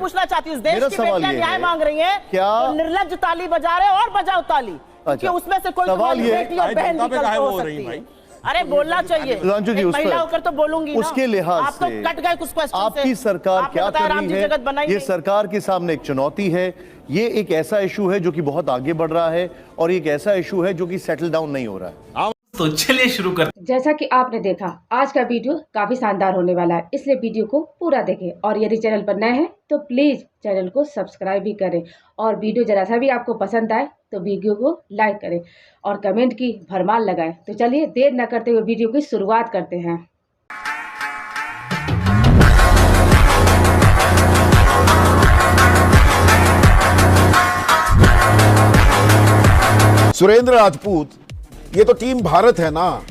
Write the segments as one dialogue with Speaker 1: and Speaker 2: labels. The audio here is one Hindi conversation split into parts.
Speaker 1: पूछना चाहती हूँ, देश की बेटियां न्याय मांग रही हैं, क्या तो निर्लज्ज ताली बजा रहे और बजाओ ताली, क्योंकि उसमें से कोई बेटी और बहन निकल हो सकती है। अरे बोलना चाहिए, महिला होकर तो बोलूंगी ना।
Speaker 2: उसके लिहाज
Speaker 1: आप तो कट गए कुछ क्वेश्चन से।
Speaker 2: आपकी सरकार क्या कर रही है, ये सरकार के सामने एक चुनौती है। ये एक ऐसा इशू है जो कि बहुत आगे बढ़ रहा है और एक ऐसा इशू है जो कि सेटल डाउन नहीं हो रहा है।
Speaker 3: तो चलिए शुरू करते।
Speaker 4: जैसा कि आपने देखा, आज का वीडियो काफी शानदार होने वाला है, इसलिए वीडियो को पूरा देखें। और यदि चैनल पर नए हैं तो प्लीज चैनल को सब्सक्राइब भी करें, और वीडियो जरा सा भी आपको पसंद आए तो वीडियो को लाइक करें और कमेंट की भरमार लगाएं। तो चलिए देर न करते हुए वीडियो की शुरुआत करते हैं।
Speaker 5: सुरेंद्र राजपूत, ये तो टीम भारत है ना।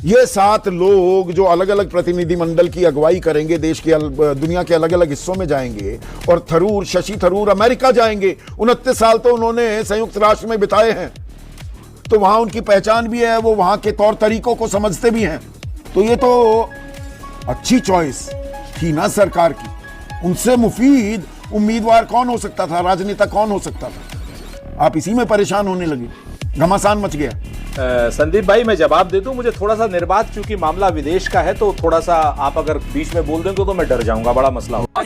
Speaker 5: ये 7 लोग जो अलग अलग प्रतिनिधिमंडल की अगुवाई करेंगे, देश के दुनिया के अलग अलग हिस्सों में जाएंगे, और थरूर, शशि थरूर अमेरिका जाएंगे। 29 साल तो उन्होंने संयुक्त राष्ट्र में बिताए हैं, तो वहां उनकी पहचान भी है, वो वहां के तौर तरीकों को समझते भी हैं। तो ये तो अच्छी चॉइस थी ना सरकार की। उनसे मुफीद उम्मीदवार कौन हो सकता था, राजनेता कौन हो सकता था? आप इसी में परेशान होने लगे, घमासान मच गया।
Speaker 6: संदीप भाई, मैं जवाब दे दूं, मुझे थोड़ा सा निर्बाध, क्योंकि मामला विदेश का है, तो थोड़ा सा आप अगर बीच में बोल देंगे तो मैं डर जाऊंगा, बड़ा मसला होगा।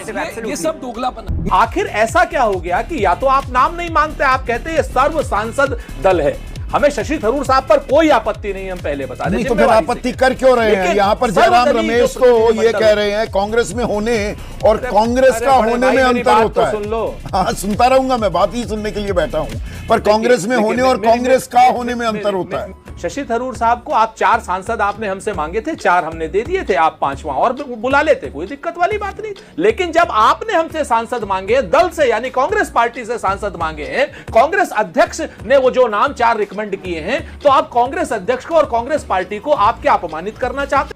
Speaker 3: ये सब दोगलापन।
Speaker 6: आखिर ऐसा क्या हो गया कि या तो आप नाम नहीं मांगते, आप कहते हैं ये सर्व सांसद दल है। हमें शशि थरूर साहब पर कोई आपत्ति नहीं, हम पहले बता दें।
Speaker 5: तो फिर आपत्ति कर क्यों रहे हैं? यहाँ पर जयराम रमेश तो ये कह रहे हैं कांग्रेस में होने और कांग्रेस का होने में अंतर होता है।
Speaker 6: सुन लो।
Speaker 5: हाँ, सुनता रहूंगा, मैं बात ही सुनने के लिए बैठा हूँ, पर कांग्रेस में होने और कांग्रेस का होने में अंतर होता है।
Speaker 6: शशि थरूर साहब को आप 4 सांसद आपने हमसे मांगे थे, 4 हमने दे दिए थे, आप 5वां और बुला लेते, कोई दिक्कत वाली बात नहीं। लेकिन जब आपने हमसे सांसद मांगे, दल से यानी कांग्रेस पार्टी से सांसद मांगे हैं, कांग्रेस अध्यक्ष ने वो जो नाम 4 रिकमेंड किए हैं, तो आप कांग्रेस अध्यक्ष को और कांग्रेस पार्टी को आप क्या अपमानित करना चाहते?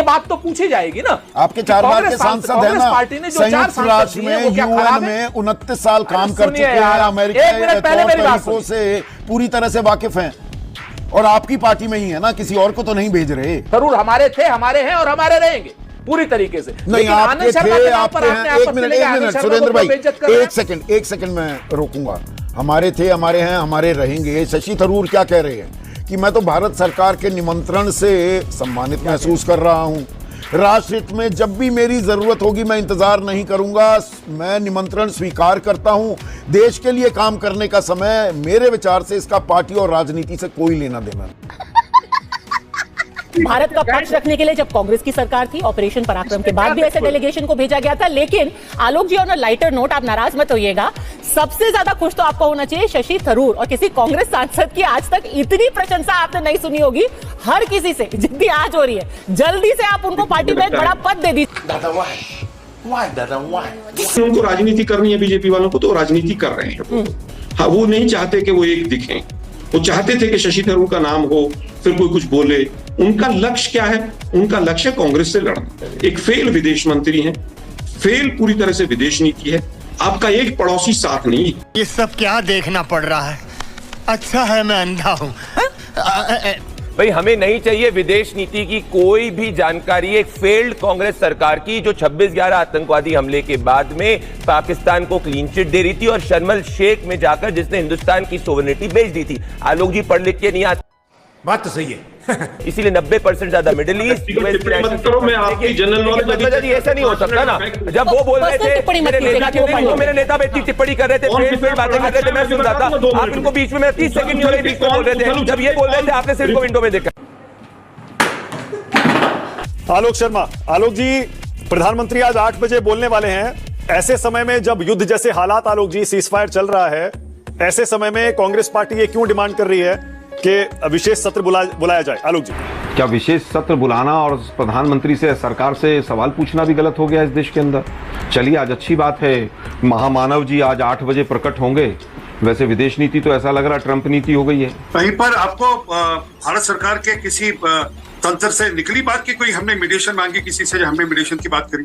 Speaker 6: बात तो पूछी जाएगी ना।
Speaker 5: आपके 4 बार के सांसद है ना, संयुक्त राष्ट्र में, यूएन में 29 साल काम कर चुके हैं, अमेरिका के तौर तरीकों से पूरी तरह से वाकिफ हैं, और आपकी पार्टी में ही है ना, किसी और को तो नहीं भेज रहे।
Speaker 6: जरूर हमारे थे, हमारे हैं और हमारे रहेंगे पूरी तरीके से।
Speaker 5: नहीं, आपके थे, आपके हैं। एक मिनट सुरेंद्र भाई, एक सेकंड मैं रोकूंगा। हमारे थे, हमारे हैं, हमारे रहेंगे। शशि थरूर क्या कह रहे हैं कि मैं तो भारत सरकार के निमंत्रण से सम्मानित महसूस कर रहा हूं। राष्ट्रहित में जब भी मेरी जरूरत होगी मैं इंतजार नहीं करूंगा, मैं निमंत्रण स्वीकार करता हूं। देश के लिए काम करने का समय, मेरे विचार से इसका पार्टी और राजनीति से कोई लेना देना नहीं।
Speaker 1: भारत का पक्ष रखने के लिए जब कांग्रेस की सरकार थी, ऑपरेशन पराक्रम के बाद भी ऐसे डेलीगेशन को भेजा गया था। लेकिन आलोक जी, ऑन अ लाइटर नोट, आप नाराज मत होइएगा, सबसे ज्यादा खुश तो आपको होना चाहिए शशि थरूर। और किसी कांग्रेस सांसद की आज तक इतनी प्रशंसा आपने नहीं सुनी होगी, हर किसी से, जितनी आज हो रही है। जल्दी से आप उनको पार्टी में एक बड़ा पद दे दीजिए।
Speaker 7: उनको राजनीति करनी है, बीजेपी वालों को, तो राजनीति कर रहे हैं। हाँ, वो नहीं चाहते कि वो एक दिखें, वो चाहते थे कि शशि थरूर का नाम हो, फिर कोई कुछ बोले। उनका लक्ष्य क्या है? उनका लक्ष्य कांग्रेस से लड़ना। एक फेल विदेश मंत्री हैं, फेल पूरी तरह से विदेश नीति है, आपका एक पड़ोसी साथ नहीं है।
Speaker 8: ये सब क्या देखना पड़ रहा है? अच्छा है मैं अंधा हूँ।
Speaker 9: भाई, हमें नहीं चाहिए विदेश नीति की कोई भी जानकारी। एक फेल्ड कांग्रेस सरकार की, जो 26/11 आतंकवादी हमले के बाद में पाकिस्तान को क्लीन चिट दे रही थी, और शर्मल शेख में जाकर जिसने हिंदुस्तान की सोवरेनिटी बेच दी थी। आलोक जी पढ़ लिख के नहीं आते,
Speaker 3: बात तो सही है।
Speaker 9: इसीलिए 90% ज्यादा मिडिल ईस्ट, ऐसा नहीं हो सकता ना। जब वो बोल रहे थे, मेरे नेता पे टिप्पणी कर रहे थे, बातें कर रहे थे, मैं सुन रहा था। आप इनको बीच में 30 सेकंड बीच में बोल रहे थे। जब ये बोल रहे थे, आपने सिर्फ विंडो में देखा।
Speaker 10: आलोक शर्मा, आलोक जी, प्रधानमंत्री आज 8 बजे बोलने वाले हैं। ऐसे समय में जब युद्ध जैसे हालात, आलोक जी, सीज फायर चल रहा है, ऐसे समय में कांग्रेस पार्टी ये क्यों डिमांड कर रही है कि विशेष सत्र बुलाया जाए? आलोक जी,
Speaker 11: क्या विशेष सत्र बुलाना और प्रधानमंत्री से, सरकार से सवाल पूछना भी गलत हो गया इस देश के अंदर? चलिए, आज अच्छी बात है, महामानव जी आज 8 बजे प्रकट होंगे। वैसे विदेश नीति तो ऐसा लग रहा ट्रंप नीति हो गई है।
Speaker 12: कहीं पर आपको भारत सरकार के किसी तंत्र से निकली बात की, कोई हमने मीडिएशन मांगी किसी से, हमने मीडिएशन की बात करी?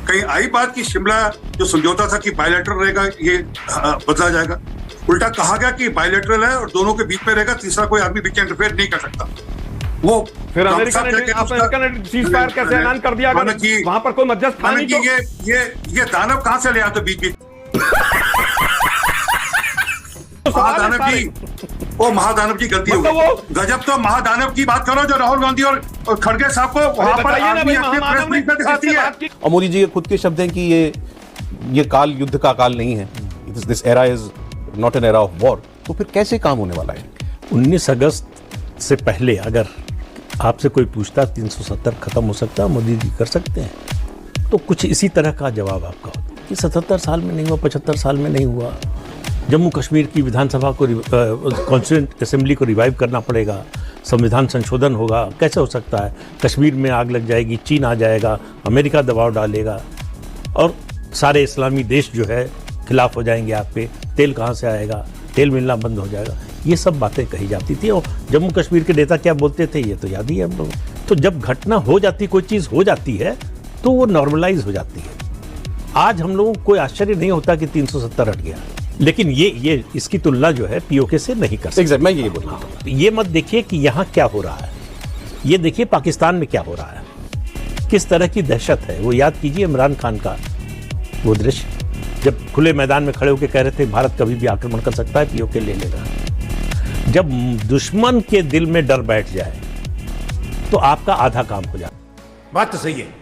Speaker 12: कहीं आई बात की शिमला जो समझौता था कि बायलैटरल रहेगा, ये बदला जाएगा? उल्टा कहा गया कि बायलैटरल है और दोनों के बीच में रहेगा, तीसरा कोई आदमी बीच में इंटरफेयर नहीं कर सकता। वो
Speaker 11: फिर अमेरिका ने सीज़फायर कैसे ऐलान कर दिया अगर वहां पर कोई मध्यस्थ था नहीं तो?
Speaker 12: ये दानव कहां से ले आते बीच बीच महादानव जी, वो महादानव की गलती होगी। गजब तो महादानव की बात करो जो राहुल गांधी और खड़गे साहब को वहां पर आदमी अपने प्रेस मीट में दिखाती है।
Speaker 13: और मोदी जी के खुद के शब्द हैं कि ये काल युद्ध का काल नहीं है, this era is not an era of war. तो फिर कैसे काम होने वाला है?
Speaker 14: 19 अगस्त से पहले अगर आपसे कोई पूछता 370 खत्म हो सकता है, मोदी जी कर सकते हैं, तो कुछ इसी तरह का जवाब आपका होता कि 77 साल में नहीं हुआ, 75 साल में नहीं हुआ। जम्मू कश्मीर की विधानसभा को कॉन्स्टिट्यूएंट असेंबली को रिवाइव करना पड़ेगा, संविधान संशोधन होगा, कैसे हो सकता है? कश्मीर में आग लग जाएगी, चीन आ जाएगा, अमेरिका दबाव डालेगा और सारे इस्लामी देश जो है खिलाफ हो जाएंगे आप पे, तेल कहाँ से आएगा, तेल मिलना बंद हो जाएगा। ये सब बातें कही जाती थी और जम्मू कश्मीर के नेता क्या बोलते थे ये तो याद ही है हम लोग। तो जब घटना हो जाती, कोई चीज़ हो जाती है तो वो नॉर्मलाइज हो जाती है। आज हम लोगों को कोई आश्चर्य नहीं होता कि 370 हट गया, लेकिन ये इसकी तुलना जो है पीओके से नहीं कर सकते।
Speaker 13: मैं ये बोल रहा हूं,
Speaker 14: ये मत देखिए कि यहाँ क्या हो रहा है, ये देखिए पाकिस्तान में क्या हो रहा है, किस तरह की दहशत है। वो याद कीजिए इमरान खान का वो दृश्य जब खुले मैदान में खड़े होकर कह रहे थे भारत कभी भी आक्रमण कर सकता है, पीओके ले लेगा। जब दुश्मन के दिल में डर बैठ जाए तो आपका आधा काम हो जाए।
Speaker 3: बात तो सही है।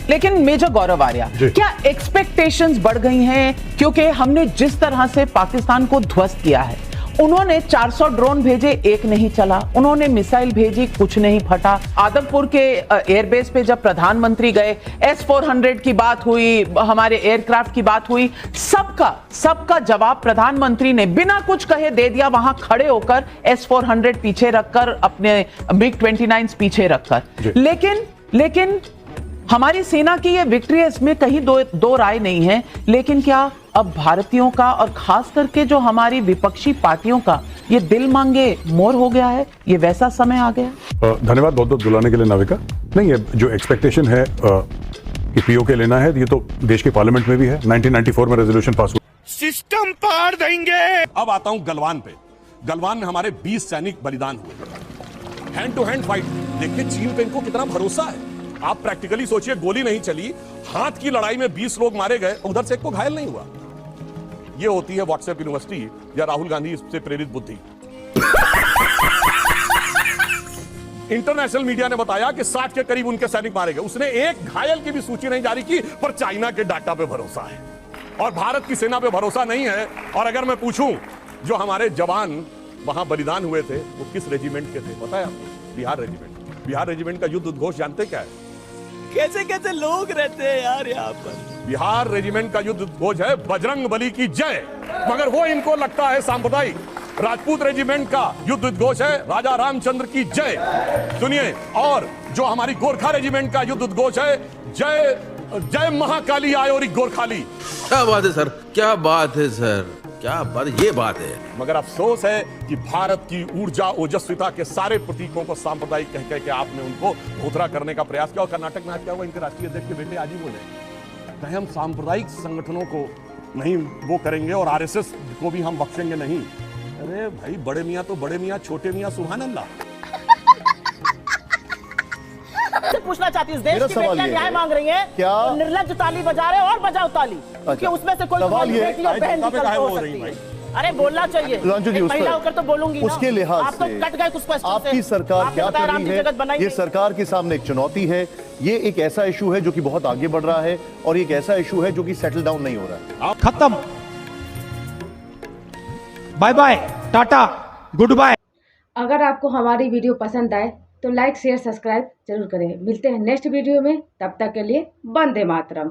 Speaker 15: लेकिन मेजर गौरव आर्या, क्या एक्सपेक्टेशंस बढ़ गई हैं? क्योंकि हमने जिस तरह से पाकिस्तान को ध्वस्त किया है, उन्होंने 400 ड्रोन भेजे, एक नहीं चला, उन्होंने मिसाइल भेजी, कुछ नहीं फटा। आदमपुर के एयरबेस पे जब प्रधानमंत्री गए, S-400 की बात हुई, हमारे एयरक्राफ्ट की बात हुई, सबका जवाब प्रधानमंत्री ने बिना कुछ कहे दे दिया, वहां खड़े होकर S-400 पीछे रखकर, अपने MiG-29 पीछे रखकर। लेकिन हमारी सेना की ये विक्ट्री है, इसमें कहीं दो राय नहीं है। लेकिन क्या अब भारतीयों का और खास करके जो हमारी विपक्षी पार्टियों का ये दिल मांगे मोर हो गया है? ये वैसा समय आ गया?
Speaker 10: धन्यवाद बहुत बहुत बुलाने के लिए नाविका। नहीं, ये जो एक्सपेक्टेशन है कि पीओके लेना है, ये तो देश के पार्लियामेंट में भी है। 1994 में रेजोल्यूशन पास हुआ।
Speaker 3: सिस्टम पार देंगे। अब आता हूं गलवान पे। गलवान में हमारे 20 सैनिक बलिदान हुए, हैंड टू हैंड फाइट। देखिए चीन पे इनको कितना भरोसा है। आप प्रैक्टिकली सोचिए, गोली नहीं चली, हाथ की लड़ाई में 20 लोग मारे गए, उधर से एक को घायल नहीं हुआ। ये होती है व्हाट्सएप यूनिवर्सिटी या राहुल गांधी से प्रेरित बुद्धि। इंटरनेशनल मीडिया ने बताया कि 60 के करीब उनके सैनिक मारे गए। उसने एक घायल की भी सूची नहीं जारी की, पर चाइना के डाटा पे भरोसा है और भारत की सेना पे भरोसा नहीं है। और अगर मैं पूछूं, जो हमारे जवान वहां बलिदान हुए थे वो किस रेजिमेंट के थे पता है आपको? बिहार रेजिमेंट। बिहार रेजिमेंट का युद्ध उद्घोष जानते क्या है?
Speaker 16: कैसे कैसे लोग रहते हैं यार यहाँ पर।
Speaker 3: बिहार रेजिमेंट का युद्ध उद्घोष है बजरंग बली की जय, मगर वो इनको लगता है सांप्रदायिक। राजपूत रेजिमेंट का युद्ध उद्घोष है राजा रामचंद्र की जय। सुनिए, और जो हमारी गोरखा रेजिमेंट का युद्ध उद्घोष है जय जय महाकाली आयोरी गोरखाली।
Speaker 13: क्या बात है सर, क्या बात है सर, क्या बात, ये बात है।
Speaker 3: मगर अफसोस है कि भारत की ऊर्जा ओजस्विता के सारे प्रतीकों को सांप्रदायिक कह के आपने उनको भोथरा करने का प्रयास किया। और कर्नाटक में आज क्या हुआ, इनके राष्ट्रीय अध्यक्ष के बेटे आज ही बोले कहे हम सांप्रदायिक संगठनों को नहीं वो करेंगे और आरएसएस को भी हम बख्शेंगे नहीं। अरे भाई, बड़े मियाँ तो बड़े मियाँ, छोटे मियाँ सुभान अल्लाह।
Speaker 1: पूछना चाहती हूँ, इस देश की बेटियां न्याय मांग रही हैं, क्या निर्लज्ज ताली बजा रहे और बजाओ ताली, क्योंकि उसमें से कोई बेटी और बहन निकल हो सकती है। अरे बोलना चाहिए, महिला होकर तो बोलूंगी ना।
Speaker 2: उसके लिहाज
Speaker 1: आप तो कट गए कुछ क्वेश्चन से।
Speaker 2: आपकी सरकार क्या कर रही है, ये सरकार के सामने एक चुनौती है। ये एक ऐसा इशू है जो कि बहुत आगे बढ़ रहा है और एक ऐसा इशू है जो कि सेटल डाउन नहीं हो रहा है।
Speaker 17: खत्म, bye bye, tata, goodbye.
Speaker 4: अगर आपको हमारी वीडियो पसंद आए तो लाइक शेयर सब्सक्राइब जरूर करें। मिलते हैं नेक्स्ट वीडियो में, तब तक के लिए वंदे मातरम।